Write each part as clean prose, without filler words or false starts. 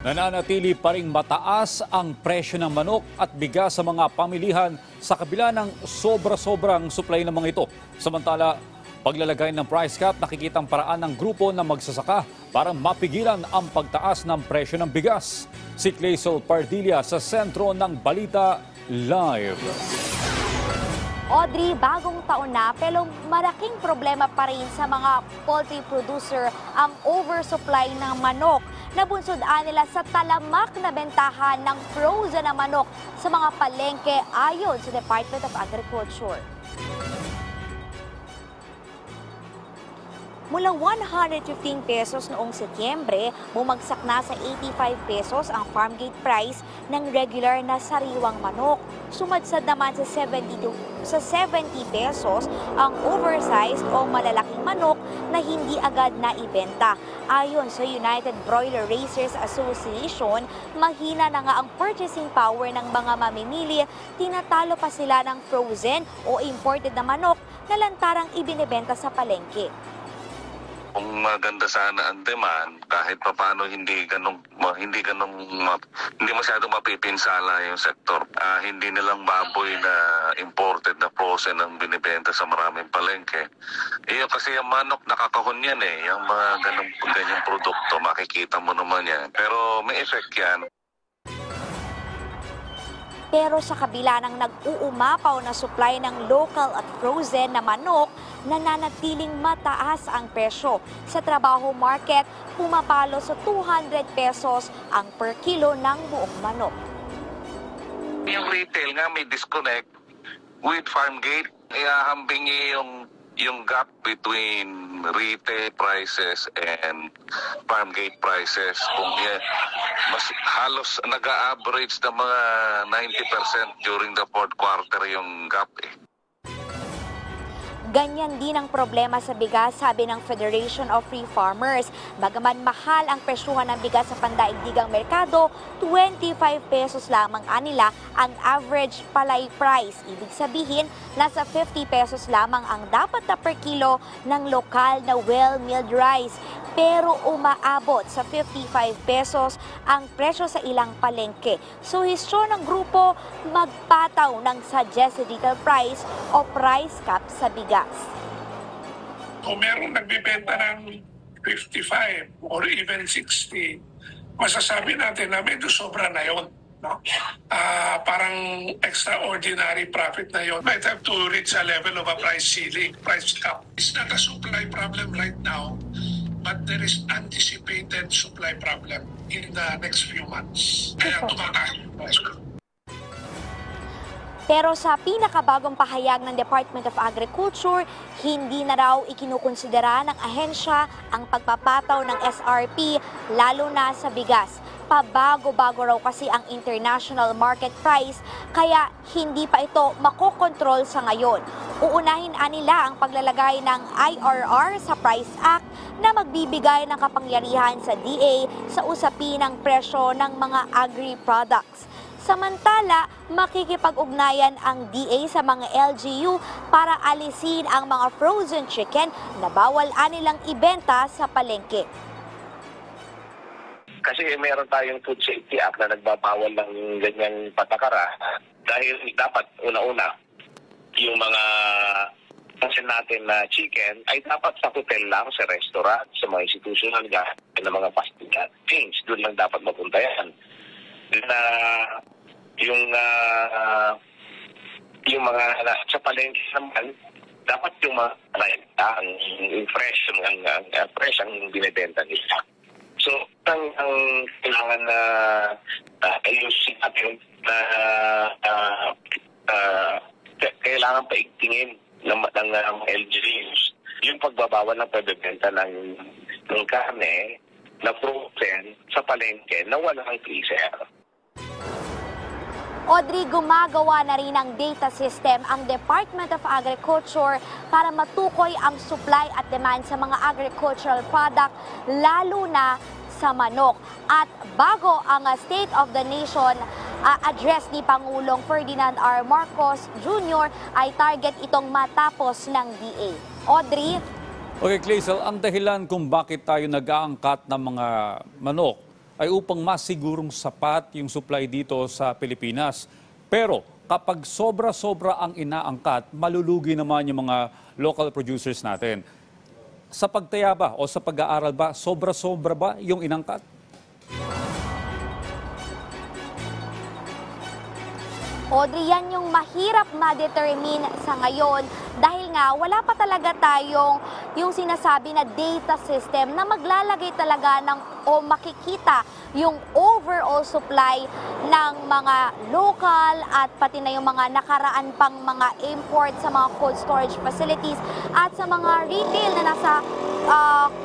Nananatili pa ring mataas ang presyo ng manok at bigas sa mga pamilihan sa kabila ng sobra-sobrang supply ng mga ito. Samantala, paglalagay ng price cap, nakikitang paraan ng grupo na magsasaka para mapigilan ang pagtaas ng presyo ng bigas. Si Claysol Pardilla sa sentro ng Balita Live. Audrey, bagong taon na pero malaking problema pa rin sa mga poultry producer ang oversupply ng manok. Nabunsodaan nila sa talamak na bentahan ng frozen na manok sa mga palengke ayon sa Department of Agriculture. Mula 115 pesos noong Setyembre, bumagsak na sa 85 pesos ang farm gate price ng regular na sariwang manok. Sumadsad naman sa 70 pesos ang oversized o malalaking manok na hindi agad na ibenta. Ayon sa United Broiler Raisers Association, mahina na nga ang purchasing power ng mga mamimili, tinatalo pa sila ng frozen o imported na manok na lantarang ibinebenta sa palengke. Kung maganda sana ang demand, kahit papaano hindi masyadong mapipinsala yung sektor. Hindi nilang baboy na imported na frozen ang binibenta sa maraming palengke. Kasi yung manok nakakahon yan yung mga ganyang produkto, makikita mo naman yan. Pero may effect yan. Pero sa kabila ng nag-uumapaw na supply ng local at frozen na manok, nananatiling mataas ang presyo. Sa trabaho market, pumapalo sa 200 pesos ang per kilo ng buong manok. Yung retail nga may disconnect with farm gate. Ihahambing yung gap between retail prices and farm gate prices. Kung mas halos nag-a-average na mga 90% during the fourth quarter yung gap Ganyan din ang problema sa bigas, sabi ng Federation of Free Farmers. Bagaman mahal ang presyuhan ng bigas sa pandaigdigang merkado, 25 pesos lamang anila ang average palay price. Ibig sabihin, nasa 50 pesos lamang ang dapat na per kilo ng lokal na well-milled rice. Pero umaabot sa 55 pesos ang presyo sa ilang palengke. Suhestyon ng grupo, magpataw ng suggested retail price o price cap sa bigas. Kung merong nagbibenta ng 55 or even 60, masasabi natin na medyo sobra na yun. No? Parang extraordinary profit na yun. Might have to reach a level of a price ceiling, price cap. It's not a supply problem right now, but there is anticipated supply problem in the next few months. Kaya tumataas yung presyo. Pero sa pinakabagong pahayag ng Department of Agriculture, hindi na raw ikinukonsidera ng ahensya ang pagpapataw ng SRP, lalo na sa bigas. Pabago-bago raw kasi ang international market price, kaya hindi pa ito makokontrol sa ngayon. Uunahin nila ang paglalagay ng IRR sa Price Act na magbibigay ng kapangyarihan sa DA sa usapin ng presyo ng mga agri-products. Samantala, makikipag-ugnayan ang DA sa mga LGU para alisin ang mga frozen chicken na bawal anilang ibenta sa palengke. Kasi meron tayong Food Safety Act na nagbabawal ng ganyang patakara dahil dapat una-una yung mga pansin natin na chicken ay dapat sa hotel lang, sa restaurant, sa mga institutional na mga fast food chains. Doon lang dapat mapunta yan. Na yung mga sa palengke naman, dapat yung mga ang fresh ang binibenta nila. So, ang kailangan na ayusin natin na kailangan paigtingin ng LGUs yung pagbabawal ng pagbebenta ng karne na frozen sa palengke na walang freezer. Audrey, gumagawa na rin ng data system ang Department of Agriculture para matukoy ang supply at demand sa mga agricultural product, lalo na sa manok. At bago ang State of the Nation address ni Pangulong Ferdinand R. Marcos Jr. ay target itong matapos ng DA. Audrey? Okay, Claysol, ang dahilan kung bakit tayo nag-aangkat ng mga manok ay upang masigurong sapat yung supply dito sa Pilipinas. Pero kapag sobra-sobra ang inaangkat, malulugi naman yung mga local producers natin. Sa pagtaya ba o sa pag-aaral ba, sobra-sobra ba yung inangkat? Audrey, yan yung mahirap ma-determine sa ngayon dahil nga wala pa talaga tayong yung sinasabi na data system na maglalagay talaga ng o makikita yung overall supply ng mga local at pati na yung mga nakaraan pang mga import sa mga cold storage facilities at sa mga retail na nasa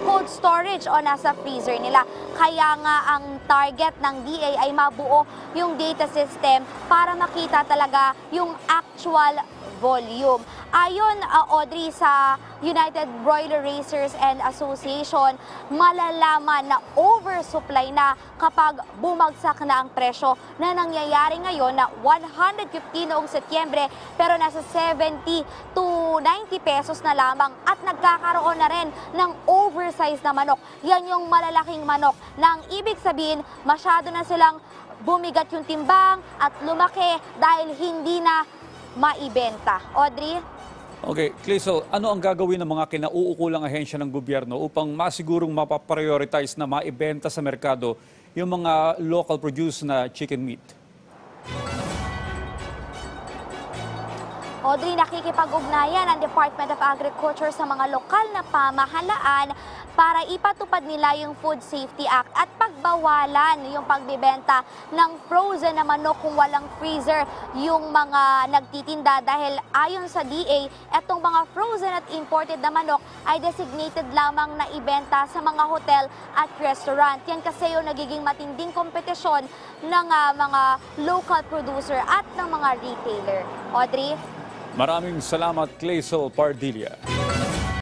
cold storage o nasa freezer nila. Kaya nga ang target ng DA ay mabuo yung data system para makita talaga yung actual volume. Ayon, Audrey, sa United Broiler Raisers and Association, malalaman na oversupply na kapag bumagsak na ang presyo na nangyayari ngayon na 150 noong Setyembre pero nasa 70 to 90 pesos na lamang at nagkakaroon na rin ng oversize na manok. Yan yung malalaking manok na ang ibig sabihin masyado na silang bumigat yung timbang at lumaki dahil hindi na maibenta. Audrey? Okay, Clazel, ano ang gagawin ng mga kinauukulang ahensya ng gobyerno upang masigurong mapaprioritize na maibenta sa merkado yung mga local produce na chicken meat? Audrey, nakikipag-ugnayan ang Department of Agriculture sa mga lokal na pamahalaan para ipatupad nila yung Food Safety Act at pagbawalan yung pagbibenta ng frozen na manok kung walang freezer yung mga nagtitinda dahil ayon sa DA, etong mga frozen at imported na manok ay designated lamang na ibenta sa mga hotel at restaurant. Yan kasi yung nagiging matinding kompetisyon ng mga local producer at ng mga retailer. Audrey? Maraming salamat, Clazel Pardilla.